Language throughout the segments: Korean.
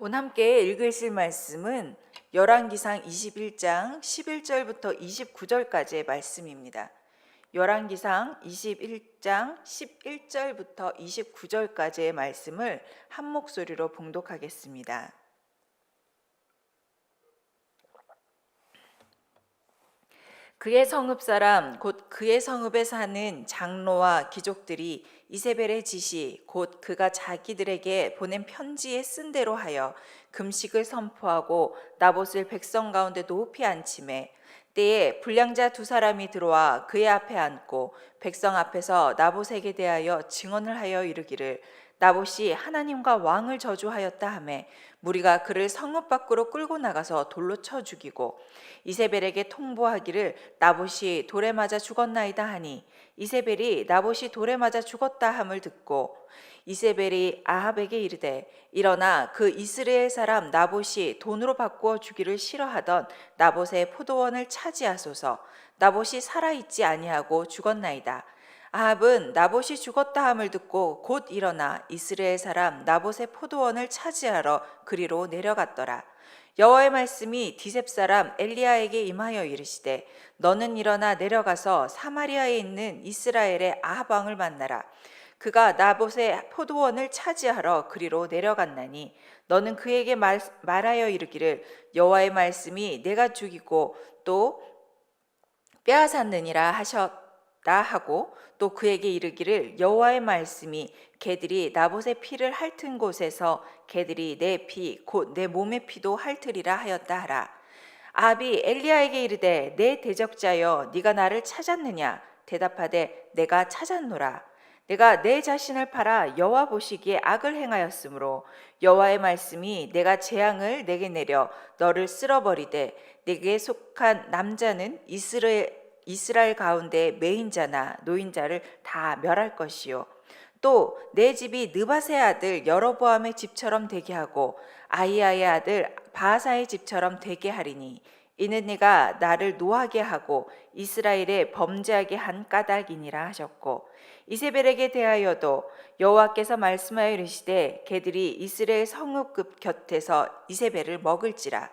오늘 함께 읽으실 말씀은 열왕기상 21장 11절부터 29절까지의 말씀입니다. 열왕기상 21장 11절부터 29절까지의 말씀을 한 목소리로 봉독하겠습니다. 그의 성읍 사람 곧 그의 성읍에 사는 장로와 귀족들이 이세벨의 지시 곧 그가 자기들에게 보낸 편지에 쓴 대로 하여 금식을 선포하고 나봇을 백성 가운데 높이 앉히매 때에 불량자 두 사람이 들어와 그의 앞에 앉고 백성 앞에서 나봇에게 대하여 증언을 하여 이르기를 나봇이 하나님과 왕을 저주하였다 하매 무리가 그를 성읍 밖으로 끌고 나가서 돌로 쳐 죽이고 이세벨에게 통보하기를 나봇이 돌에 맞아 죽었나이다 하니 이세벨이 나봇이 돌에 맞아 죽었다 함을 듣고 이세벨이 아합에게 이르되 일어나 그 이스라엘 사람 나봇이 돈으로 바꾸어 주기를 싫어하던 나봇의 포도원을 차지하소서. 나봇이 살아있지 아니하고 죽었나이다. 아합은 나봇이 죽었다 함을 듣고 곧 일어나 이스라엘 사람 나봇의 포도원을 차지하러 그리로 내려갔더라. 여호와의 말씀이 디셉 사람 엘리야에게 임하여 이르시되 너는 일어나 내려가서 사마리아에 있는 이스라엘의 아합 왕을 만나라. 그가 나봇의 포도원을 차지하러 그리로 내려갔나니 너는 그에게 말하여 이르기를 여호와의 말씀이 내가 죽이고 또 빼앗았느니라 하셨다 하고 또 그에게 이르기를 여호와의 말씀이 개들이 나봇의 피를 핥은 곳에서 개들이 내 피 곧 내 몸의 피도 핥으리라 하였다 하라. 아합이 엘리야에게 이르되 내 대적자여 네가 나를 찾았느냐 대답하되 내가 찾았노라. 내가 내 자신을 팔아 여호와 보시기에 악을 행하였으므로 여호와의 말씀이 내가 재앙을 내게 내려 너를 쓸어버리되 내게 속한 남자는 이스라엘 가운데 매인자나 노인자를 다 멸할 것이요 또 내 집이 느밧의 아들 여로보암의 집처럼 되게 하고 아히야의 아들 바하사의 집처럼 되게 하리니 이는 네가 나를 노하게 하고 이스라엘에 범죄하게 한 까닭이니라 하셨고 이세벨에게 대하여도 여호와께서 말씀하여 이르시되 개들이 이스라엘 성읍 곁에서 이세벨을 먹을지라.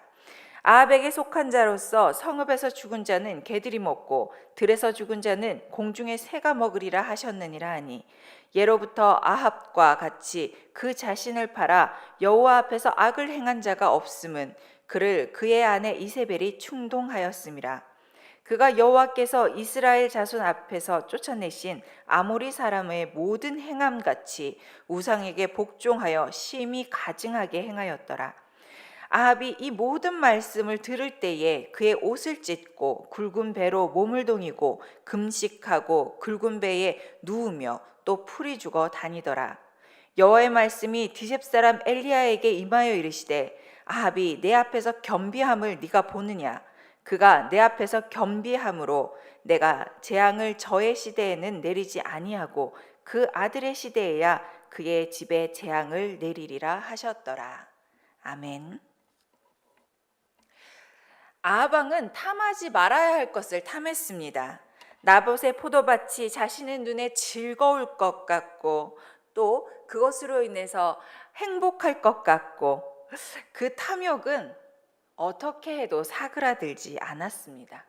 아합에게 속한 자로서 성읍에서 죽은 자는 개들이 먹고 들에서 죽은 자는 공중의 새가 먹으리라 하셨느니라 하니 예로부터 아합과 같이 그 자신을 팔아 여호와 앞에서 악을 행한 자가 없음은 그를 그의 아내 이세벨이 충동하였음이라. 그가 여호와께서 이스라엘 자손 앞에서 쫓아내신 아모리 사람의 모든 행함같이 우상에게 복종하여 심히 가증하게 행하였더라. 아합이 이 모든 말씀을 들을 때에 그의 옷을 찢고 굵은 배로 몸을 동이고 금식하고 굵은 배에 누우며 또 풀이 죽어 다니더라. 여호와의 말씀이 디셉 사람 엘리야에게 임하여 이르시되 아합이 내 앞에서 겸비함을 네가 보느냐. 그가 내 앞에서 겸비함으로 내가 재앙을 저의 시대에는 내리지 아니하고 그 아들의 시대에야 그의 집에 재앙을 내리리라 하셨더라. 아멘. 아합 왕은 탐하지 말아야 할 것을 탐했습니다. 나봇의 포도밭이 자신의 눈에 즐거울 것 같고 또 그것으로 인해서 행복할 것 같고 그 탐욕은 어떻게 해도 사그라들지 않았습니다.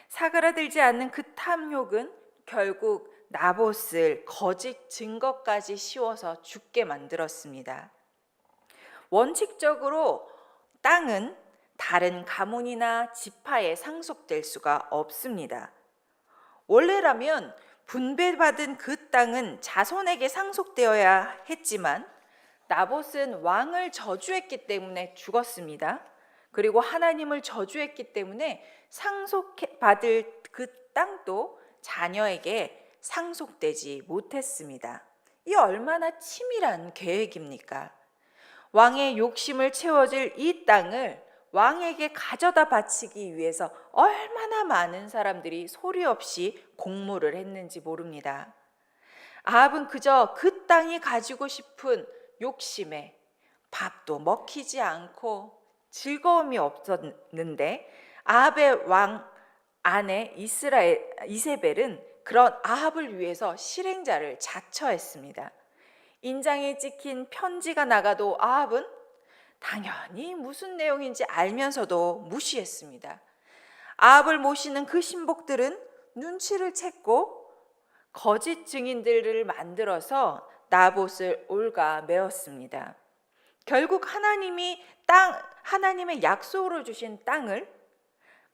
사그라들지 않는 그 탐욕은 결국 나봇을 거짓 증거까지 씌워서 죽게 만들었습니다. 원칙적으로 땅은 다른 가문이나 지파에 상속될 수가 없습니다. 원래라면 분배받은 그 땅은 자손에게 상속되어야 했지만 나봇은 왕을 저주했기 때문에 죽었습니다. 그리고 하나님을 저주했기 때문에 상속받을 그 땅도 자녀에게 상속되지 못했습니다. 이 얼마나 치밀한 계획입니까? 왕의 욕심을 채워줄 이 땅을 왕에게 가져다 바치기 위해서 얼마나 많은 사람들이 소리 없이 공모를 했는지 모릅니다. 아합은 그저 그 땅이 가지고 싶은 욕심에 밥도 먹히지 않고 즐거움이 없었는데 아합의 왕 아내 이세벨은 그런 아합을 위해서 실행자를 자처했습니다. 인장에 찍힌 편지가 나가도 아합은 당연히 무슨 내용인지 알면서도 무시했습니다. 아합을 모시는 그 신복들은 눈치를 챘고 거짓 증인들을 만들어서 나봇을 올가매었습니다. 결국 하나님의 약속으로 주신 땅을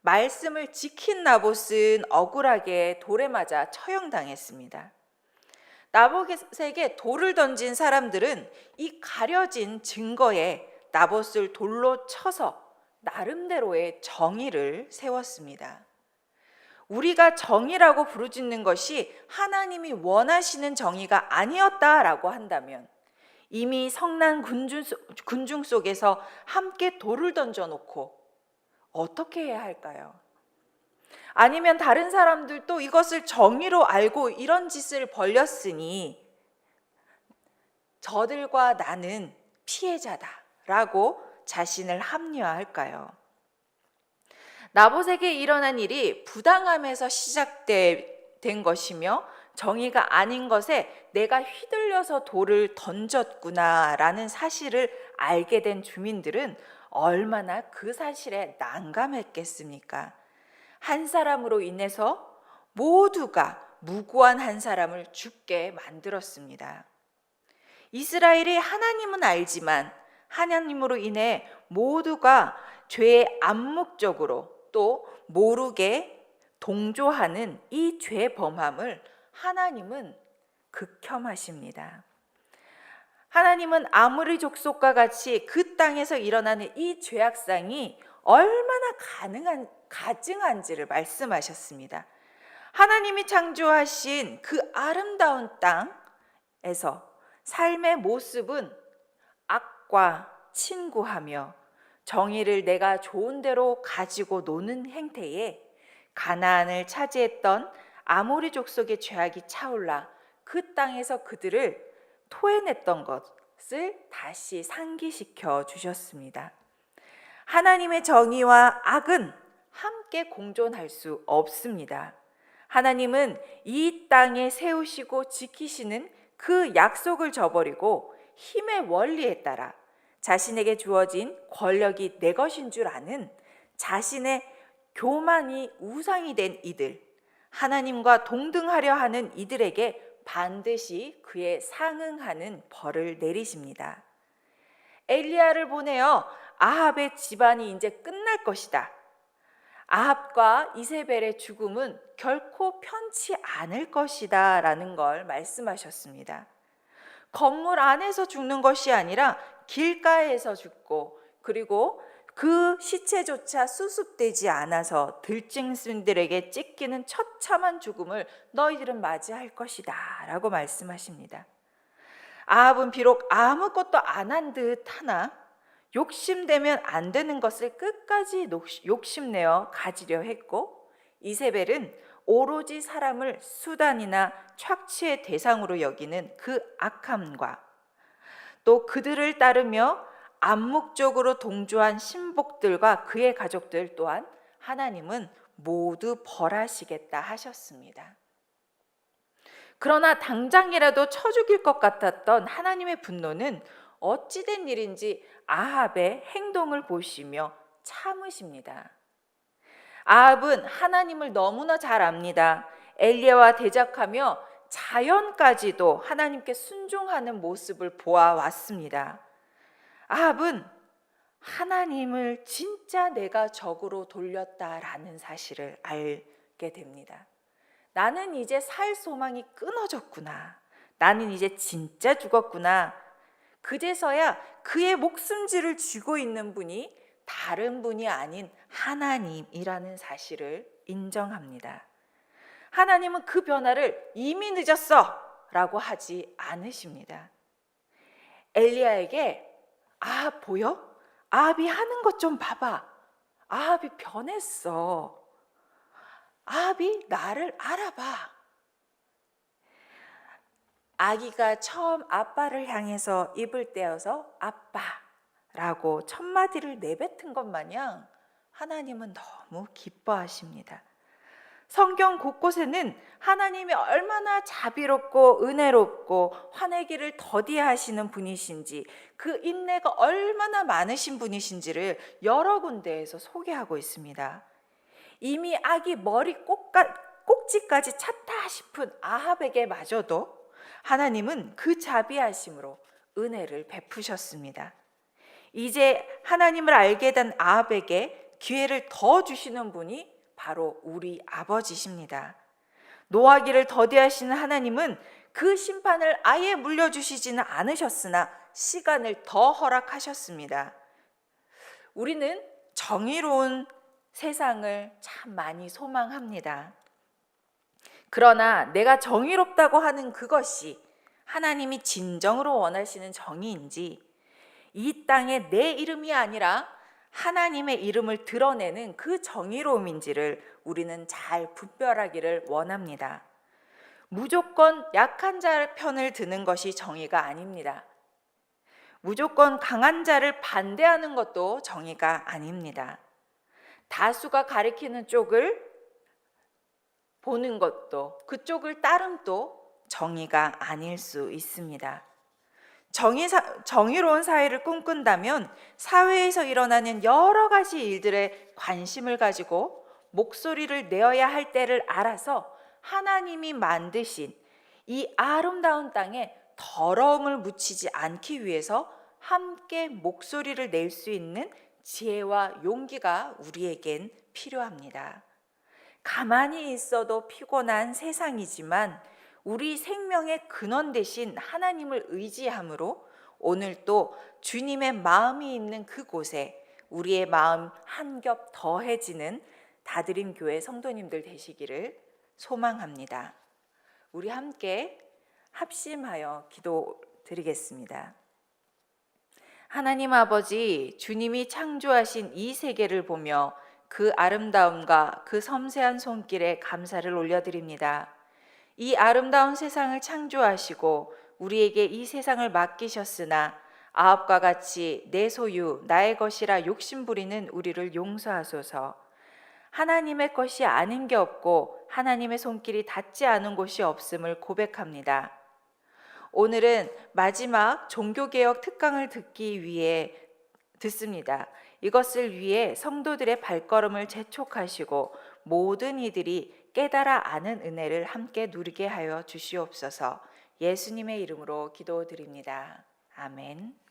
말씀을 지킨 나봇은 억울하게 돌에 맞아 처형당했습니다. 나봇에게 돌을 던진 사람들은 이 가려진 증거에 나봇을 돌로 쳐서 나름대로의 정의를 세웠습니다. 우리가 정의라고 부르짖는 것이 하나님이 원하시는 정의가 아니었다라고 한다면 이미 성난 군중 속에서 함께 돌을 던져놓고 어떻게 해야 할까요? 아니면 다른 사람들도 이것을 정의로 알고 이런 짓을 벌였으니 저들과 나는 피해자다라고 자신을 합리화할까요? 나봇에게 일어난 일이 부당함에서 시작된 것이며 정의가 아닌 것에 내가 휘둘려서 돌을 던졌구나라는 사실을 알게 된 주민들은 얼마나 그 사실에 난감했겠습니까? 한 사람으로 인해서 모두가 무고한 한 사람을 죽게 만들었습니다. 이스라엘이 하나님은 알지만 하나님으로 인해 모두가 죄의 암묵적으로 또 모르게 동조하는 이 죄 범함을 하나님은 극혐하십니다. 하나님은 아모리 족속과 같이 그 땅에서 일어나는 이 죄악상이 얼마나 가증한지를 말씀하셨습니다. 하나님이 창조하신 그 아름다운 땅에서 삶의 모습은 악과 친구하며 정의를 내가 좋은 대로 가지고 노는 행태에 가나안을 차지했던 아모리 족속의 죄악이 차올라 그 땅에서 그들을 토해냈던 것을 다시 상기시켜 주셨습니다. 하나님의 정의와 악은 함께 공존할 수 없습니다. 하나님은 이 땅에 세우시고 지키시는 그 약속을 저버리고 힘의 원리에 따라 자신에게 주어진 권력이 내 것인 줄 아는 자신의 교만이 우상이 된 이들, 하나님과 동등하려 하는 이들에게 반드시 그에 상응하는 벌을 내리십니다. 엘리야를 보내어 아합의 집안이 이제 끝날 것이다. 아합과 이세벨의 죽음은 결코 편치 않을 것이다 라는 걸 말씀하셨습니다. 건물 안에서 죽는 것이 아니라 길가에서 죽고 그리고 그 시체조차 수습되지 않아서 들짐승들에게 찢기는 처참한 죽음을 너희들은 맞이할 것이다 라고 말씀하십니다. 아합은 비록 아무것도 안 한 듯 하나 욕심되면 안 되는 것을 끝까지 욕심내어 가지려 했고, 이세벨은 오로지 사람을 수단이나 착취의 대상으로 여기는 그 악함과 또 그들을 따르며 암묵적으로 동조한 신복들과 그의 가족들 또한 하나님은 모두 벌하시겠다 하셨습니다. 그러나 당장이라도 쳐 죽일 것 같았던 하나님의 분노는 어찌된 일인지 아합의 행동을 보시며 참으십니다. 아합은 하나님을 너무나 잘 압니다. 엘리야와 대적하며 자연까지도 하나님께 순종하는 모습을 보아왔습니다. 아합은 하나님을 진짜 내가 적으로 돌렸다라는 사실을 알게 됩니다. 나는 이제 살 소망이 끊어졌구나. 나는 이제 진짜 죽었구나. 그제서야 그의 목숨질을 쥐고 있는 분이 다른 분이 아닌 하나님이라는 사실을 인정합니다. 하나님은 그 변화를 이미 늦었어 라고 하지 않으십니다. 엘리야에게 아합 보여? 아합이 하는 것 좀 봐봐. 아합이 변했어. 아합이 나를 알아봐. 아기가 처음 아빠를 향해서 입을 떼어서 아빠라고 첫 마디를 내뱉은 것 마냥 하나님은 너무 기뻐하십니다. 성경 곳곳에는 하나님이 얼마나 자비롭고 은혜롭고 화내기를 더디하시는 분이신지, 그 인내가 얼마나 많으신 분이신지를 여러 군데에서 소개하고 있습니다. 이미 악이 머리 꼭지까지 찼다 싶은 아합에게 마저도 하나님은 그 자비하심으로 은혜를 베푸셨습니다. 이제 하나님을 알게 된 아합에게 기회를 더 주시는 분이 바로 우리 아버지십니다. 노하기를 더디하시는 하나님은 그 심판을 아예 물려주시지는 않으셨으나 시간을 더 허락하셨습니다. 우리는 정의로운 세상을 참 많이 소망합니다. 그러나 내가 정의롭다고 하는 그것이 하나님이 진정으로 원하시는 정의인지, 이 땅에 내 이름이 아니라 하나님의 이름을 드러내는 그 정의로움인지를 우리는 잘 분별하기를 원합니다. 무조건 약한 자 편을 드는 것이 정의가 아닙니다. 무조건 강한 자를 반대하는 것도 정의가 아닙니다. 다수가 가리키는 쪽을 보는 것도, 그쪽을 따름도 정의가 아닐 수 있습니다. 정의로운 사회를 꿈꾼다면 사회에서 일어나는 여러 가지 일들에 관심을 가지고 목소리를 내어야 할 때를 알아서 하나님이 만드신 이 아름다운 땅에 더러움을 묻히지 않기 위해서 함께 목소리를 낼 수 있는 지혜와 용기가 우리에겐 필요합니다. 가만히 있어도 피곤한 세상이지만 우리 생명의 근원 되신 하나님을 의지함으로 오늘 또 주님의 마음이 있는 그곳에 우리의 마음 한 겹 더해지는 다드림 교회 성도님들 되시기를 소망합니다. 우리 함께 합심하여 기도드리겠습니다. 하나님 아버지, 주님이 창조하신 이 세계를 보며 그 아름다움과 그 섬세한 손길에 감사를 올려드립니다. 이 아름다운 세상을 창조하시고 우리에게 이 세상을 맡기셨으나 아합과 같이 내 소유, 나의 것이라 욕심부리는 우리를 용서하소서. 하나님의 것이 아닌 게 없고 하나님의 손길이 닿지 않은 곳이 없음을 고백합니다. 오늘은 마지막 종교개혁 특강을 듣기 위해 듣습니다. 이것을 위해 성도들의 발걸음을 재촉하시고 모든 이들이 깨달아 아는 은혜를 함께 누리게 하여 주시옵소서. 예수님의 이름으로 기도드립니다. 아멘.